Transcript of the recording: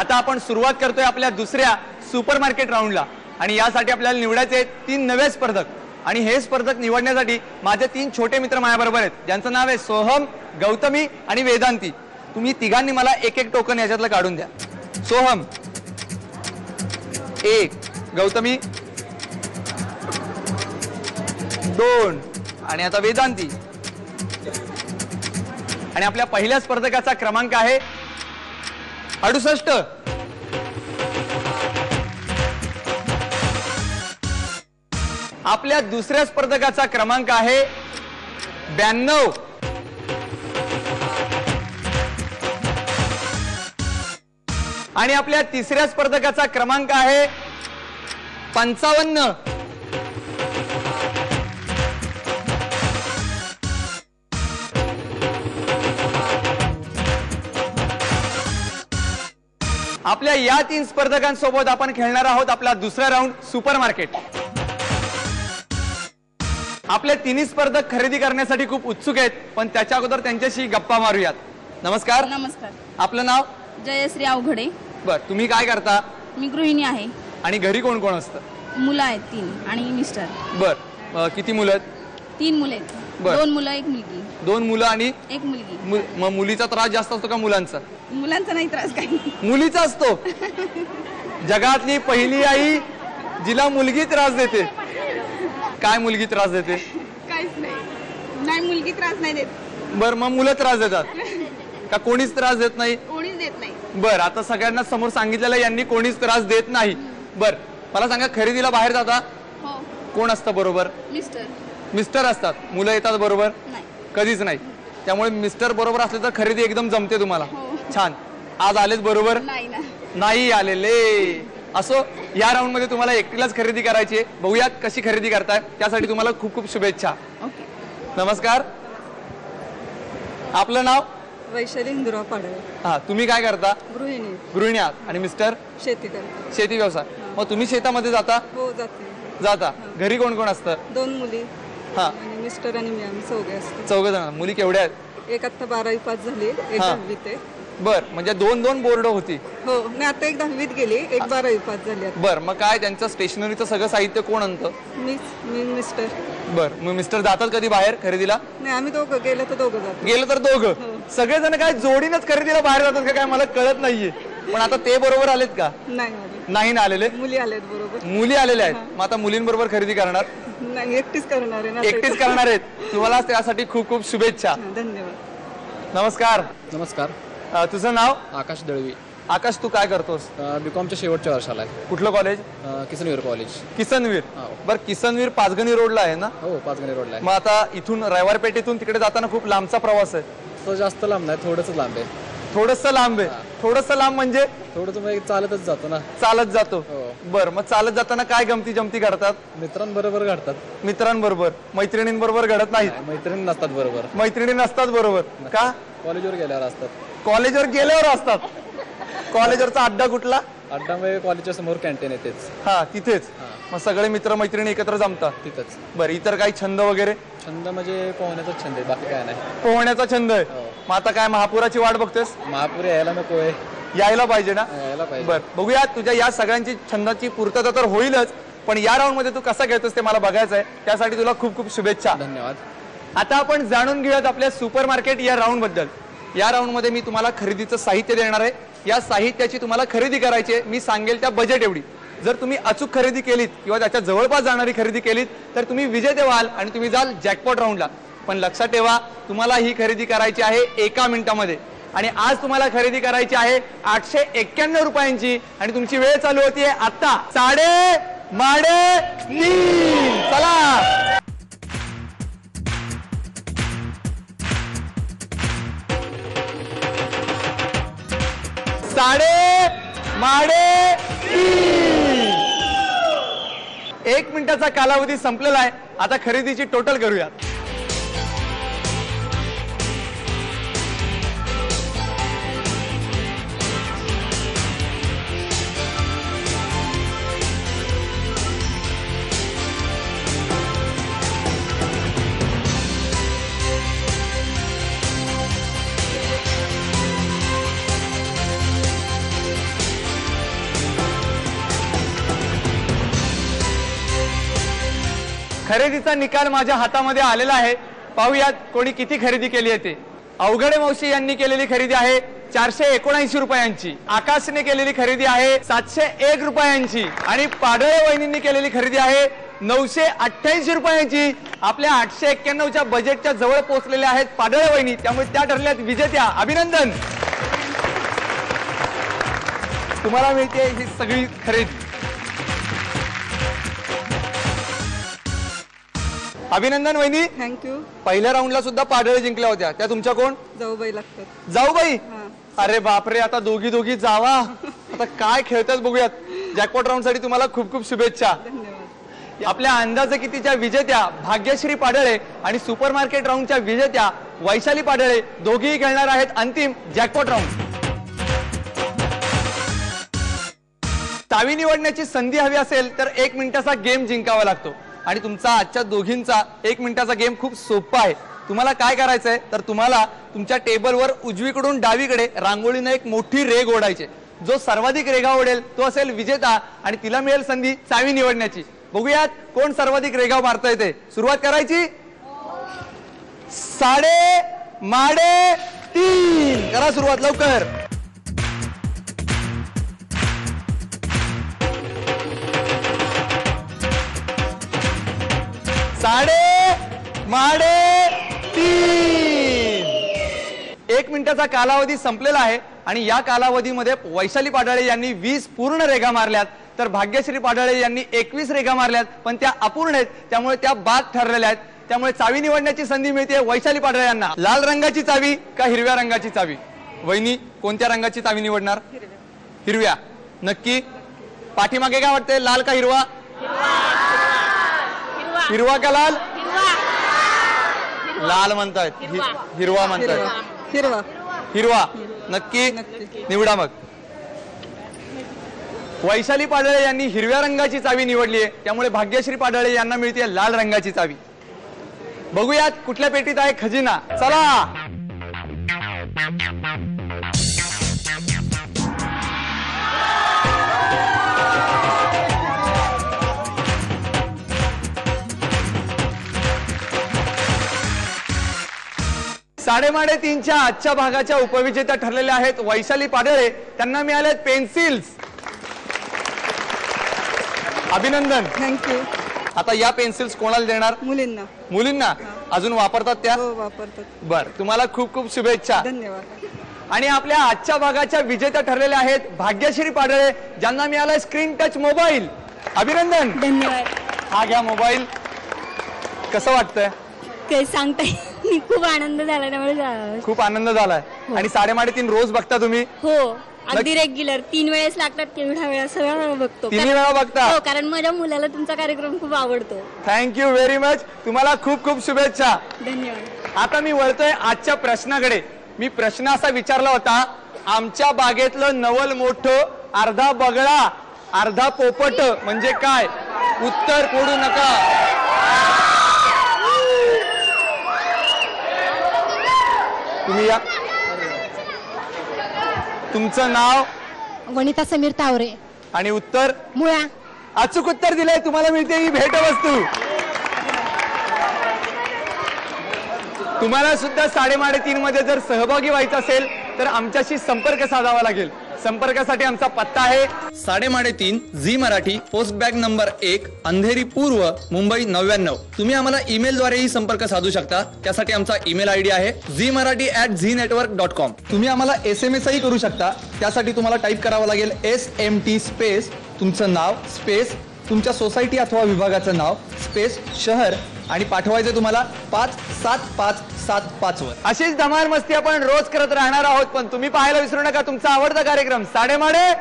आता आपण सुरुवात करतोय आपल्या दुसऱ्या सुपरमार्केट राऊंडला आणि यासाठी आपल्याला निवडायचे आहेत 3 नवे स्पर्धक आणि हे स्पर्धक निवडण्यासाठी माझे 3 छोटे मित्र माझ्याबरोबर आहेत ज्यांचं नाव आहे सोहम, गौतमी आणि वेदांती। तुम्ही तिघांनी मला एक एक टोकन याच्यातलं काढून द्या। सोहम 1, गौतमी 2 आणि आता वेदांती। आणि आपल्या पहिल्या स्पर्धकाचा क्रमांक आहे 68। आपल्या दुसऱ्या स्पर्धकाचा क्रमांक आहे 92। आणि आपल्या तिसऱ्या स्पर्धकाचा क्रमांक आहे 55। आपल्या या 3 स्पर्धकांसोबत आपण खेळणार आहोत आपला दुसरा राऊंड सुपरमार्केट। आपले 3 स्पर्धक खरेदी करण्यासाठी खूप उत्सुक आहेत पण त्याच्या अगोदर त्यांच्याशी गप्पा मारूयात। नमस्कार। नमस्कार। आपलं नाव? जयश्री अवघडे। बर, तुम्ही काय करता? मी गृहिणी आहे। आणि घरी कोण कोण असतं? मुलं आहेत 3 आणि मिस्टर। बर, किती मुलं आहेत? 3 मुलं आहेत। बर. 2 मुलं 1 मुलगी। 2 मुलं आणि 1 मुलगी। मग मुलीचा त्रास जास्त असतो का मुलांचा? मुलांचा नाही त्रास काही। मुलीचा असतो। जगातली पहिली आई जिला मुलगी त्रास देते। काय मुलगी त्रास देते? काहीच नाही। नाही, मुलगी त्रास नाही देत। बर, मग मुलं त्रास देतात का कोणीच त्रास देत नाही? कोणीच देत नाही। बर, आता सगळ्यांना समोर सांगितलेलं यांनी कोणीच त्रास देत नाही। बर, मला सांगा खरेदीला बाहेर जाता हो। कोण असतं बरोबर? मिस्टर। मिस्टर असतात। मुलं येतात बरोबर? नाही। कधीच नाही। त्यामुळे मिस्टर बरोबर असले तर खरेदी एकदम जमते तुम्हाला। हो। छान। आज आलेच बरोबर? नाही ना। नाही आलेले। असो, या राऊंड मध्ये तुम्हाला एकटीलाच खरेदी करायची आहे। बघूया कशी खरेदी करताय, त्यासाठी तुम्हाला खूप खूप शुभेच्छा। ओके। नमस्कार। आपलं नाव? वैशाली इंदुरा पाडवे। हा, तुम्ही काय करता? गृहिणी। गृहिणी आहात आणि मिस्टर? शेती करते। शेती व्यवसाय। मग तुम्ही शेतामध्ये जाता? हो, जाते। जाता। घरी कोण कोण असतं? 2 मुली हा, आणि मिस्टर आणि मी, आम्ही 4 असतो। 4 जण। मुली केवढ्या आहेत? एक आता 12वी पास झाली, एक हा. 10वीत आहे। बर, म्हणजे 2 बोर्ड होती। हो, नाही आता एक 10वीत गेली, एक 12वी पास झाली आता। बर, मग काय त्यांचं स्टेशनरीचं सगळं साहित्य कोण आणतं? मी मिस्टर। बर, मग मिस्टर जातात कधी बाहेर खरेदीला? नाही, आम्ही दोघं गेलं तर दोघं जातो। गेलं तर दोघं? सगळेजण काय जोडीनच खरेदीला बाहेर जातात का काय मला कळत नाहीये। पण आता ते बरोबर आलेत का? नाही आले। नाही ना आलेले? मुली आलेत बरोबर। मुली आलेल्या आहेत। मग आता मुलींबरोबर खरेदी करणार? नाही, एकटीच करणार आहे ना। एकटीच करणार आहेत। तुम्हाला त्यासाठी खूप खूप शुभेच्छा। हा, धन्यवाद। नमस्कार। नमस्कार। तुझं नाव? आकाश दळवी। आकाश, तू काय करतोस? बीकॉमच्या शेवटच्या वर्षाला आहे। कुठलं कॉलेज? किसनवीर कॉलेज। किसनवीर। हो. बर, किसनवीर पाचगणी रोडला आहे ना? हो, पाचगणी रोडला आहे। मग आता इथून रविवार पेठेतून तिकडे जाताना खूप लांबचा प्रवास आहे। तो जास्त लांब नाही, थोडंच लांब आहे। थोडस लांब आहे? थोडस लांब म्हणजे? थोडंसं मग चालतच जातो ना। चालत जातो? हो। बर, मग चालत जाताना काय गमती जमती घडतात? मित्रांबरोबर घडतात। मित्रांबरोबर? मैत्रिणींबरोबर घडत नाहीत? मैत्रिणी नसतात बरोबर। मैत्रिणी नसतात बरोबर का? कॉलेजवर गेल्यावर असतात। कॉलेजवर गेल्यावर असतात? कॉलेजवरचा अड्डा कुठला? अड्डा म्हणजे कॉलेजच्या समोर कॅन्टीन आहे तेच। हा, तिथेच? हा. मग सगळे मित्र मैत्रिणी एकत्र जमतात तिथंच। बर, इतर काही छंद वगैरे? छंद म्हणजे पोहण्याचा छंद आहे, बाकी काय नाही। पोहण्याचा छंद आहे? हो। मग आता काय महापुराची वाट बघतेस? महापूर यायला नको आहे। यायला पाहिजे ना? यायला पाहिजे। बर, बघूया तुझ्या या सगळ्यांची छंदाची पूर्तता तर होईलच, पण या राऊंड मध्ये तू कसा खेळतोस ते मला बघायचं आहे। त्यासाठी तुला खूप खूप शुभेच्छा। धन्यवाद। आता आपण जाणून घेऊयात आपल्या सुपरमार्केट या राऊंड बद्दल। या राऊंड मध्ये मी तुम्हाला खरेदीचं साहित्य देणार आहे। या साहित्याची तुम्हाला खरेदी करायची आहे। मी सांगेल त्या बजेट एवढी। जर तुम्ही अचूक खरेदी केलीत किंवा त्याच्या जवळपास जाणारी खरेदी केलीत तर तुम्ही विजेते व्हाल आणि तुम्ही जाल जॅकपॉट राऊंडला। पण लक्षात ठेवा, तुम्हाला ही खरेदी करायची आहे 1 मिनिटामध्ये आणि आज तुम्हाला खरेदी करायची आहे 891 रुपयांची आणि तुमची वेळ चालू होतीये आता 3:30। चला, साडे 1 मिनिटाचा कालावधी संपलेला आहे। आता खरेदीची टोटल करूयात। खरेदीचा निकाल माझ्या हातामध्ये आलेला आहे. पाहूयात कोणी किती खरेदी केली आहे ते. अवघडे मावशी यांनी केलेली खरेदी आहे 479 रुपयांची. आकाशने केलेली खरेदी आहे 701 रुपयांची आणि पाडळे वहिनींनी केलेली खरेदी आहे 988 रुपयांची. आपल्या 891च्या बजेटच्या जवळ पोहोचलेल्या आहेत पाडळे वहिनी, त्यामुळे त्या ठरल्यात विजेत्या. अभिनंदन, तुम्हाला मिळते ही सगळी खरेदी. अभिनंदन वहिनी. थँक्यू. पहिल्या राऊंडला सुद्धा पाडळे जिंकल्या होत्या, त्या तुमच्या कोण? जाऊबाई लागतात. जाऊबाई. हा. अरे बापरे, आता दोघी जावा. आता काय खेळतात बघूयात. जॅकपॉट राऊंड साठी तुम्हाला खूप खूप शुभेच्छा. धन्यवाद. आपल्या अंदाजे कितीच्या विजेत्या भाग्यश्री पाडळे आणि सुपरमार्केट राऊंडच्या विजेत्या वैशाली पाडळे दोघेही खेळणार आहेत अंतिम जॅकपॉट राऊंड. चावी निवडण्याची संधी हवी असेल तर 1 मिनिटाचा गेम जिंकावा लागतो आणि तुमचा आजच्या दोघींचा 1 मिनिटाचा गेम खूप सोपा आहे. तुम्हाला काय करायचंय तर तुम्हाला तुमच्या टेबलवर उजवीकडून डावीकडे रांगोळीने एक मोठी रेघ ओढायची. जो सर्वाधिक रेघा ओढेल तो असेल विजेता आणि तिला मिळेल संधी चावी निवडण्याची. बघूयात कोण सर्वाधिक रेघा मारता येते. सुरुवात करायची. 3.5 करा सुरुवात लवकर. साडे 3. 1 मिनिटाचा कालावधी संपलेला आहे आणि या कालावधीमध्ये वैशाली पाडळे यांनी 20 पूर्ण रेघा मारल्यात तर भाग्यश्री पाडळे यांनी 21 रेघा मारल्यात, पण त्या अपूर्ण आहेत, त्यामुळे त्या बाद ठरलेल्या आहेत. त्यामुळे चावी निवडण्याची संधी मिळते वैशाली पाडळे यांना. लाल रंगाची चावी का हिरव्या रंगाची चावी? वहिनी कोणत्या रंगाची चावी निवडणार? हिरव्या. नक्की? पाठीमागे काय वाटतंय, लाल का हिरवा? हिरवा का लाल? लाल म्हणतायत, हिरवा म्हणतायत. हिरवा. हिरवा. नक्की? निवडा मग. वैशाली पाडळे यांनी हिरव्या रंगाची चावी निवडली आहे, त्यामुळे भाग्यश्री पाडळे यांना मिळते लाल रंगाची चावी. बघूयात कुठल्या पेटीत आहे खजिना. चला. साडेमाडे 3च्या आजच्या भागाच्या उपविजेत्या ठरलेल्या आहेत वैशाली पाडळे. त्यांना मिळालेत पेन्सिल्स. अभिनंदन. थँक्यू. आता या पेन्सिल्स कोणाला देणार? मुलींना. मुलींना. अजून वापरतात त्या? हो, वापरतात. बर, तुम्हाला खूप खूप शुभेच्छा. धन्यवाद. आणि आपल्या आजच्या भागाच्या विजेत्या ठरलेल्या आहेत भाग्यश्री पाडळे, ज्यांना मिळालाय स्क्रीन टच मोबाईल. अभिनंदन. धन्यवाद. हा घ्या मोबाईल. कसं वाटतंय? काही सांगताय खूप आनंद झाला त्यामुळे. खूप आनंद झालाय. आणि 3.5 रोज बघता तुम्ही? हो, अगदी रेग्युलर 3 वेळेस लागतात, तेवढ्या वेळा सगळं बघतो. 3 वेळा बघता? हो, कारण माझ्या मुलाला तुमचा कार्यक्रम खूप आवडतो. Thank you very much. तुम्हाला खूप खूप शुभेच्छा. धन्यवाद. आता मी वळतोय आजच्या प्रश्नाकडे. मी प्रश्न असा विचारला होता, आमच्या बागेतलं नवल मोठं अर्धा बगळा अर्धा पोपट म्हणजे काय? उत्तर फोडू नका. तुम्ही या. तुमचं नाव? वनिता समीर तावरे. आणि उत्तर? मुळा. अचूक उत्तर दिलंय. तुम्हाला मिळते ही भेटवस्तू. तुम्हाला सुद्धा 3.5 मध्ये जर सहभागी व्हायचं असेल तर आमच्याशी संपर्क साधावा लागेल. संपर्कासाठी आमचा पत्ता आहे 3.5 Zee Marathi, post bag number 1, Andheri पूर्व, मुंबई 99. तुम्ही आम्हाला ईमेल द्वारेही संपर्क साधू शकता. त्यासाठी आमचा ईमेल आयडी आहे zmarathi@znetwork.com. तुम्ही आम्हाला SMS ही करू शकता. त्यासाठी तुम्हाला टाईप करावं लागेल SMT स्पेस तुमचं नाव स्पेस तुमच्या सोसायटी अथवा विभागाचं नाव स्पेस शहर आणि पाठवायचं तुम्हाला 57575 वर. अशीच धमाल मस्ती आपण रोज करत राहणार आहोत, पण तुम्ही पाहायला विसरू नका तुमचा आवडता कार्यक्रम 3.5.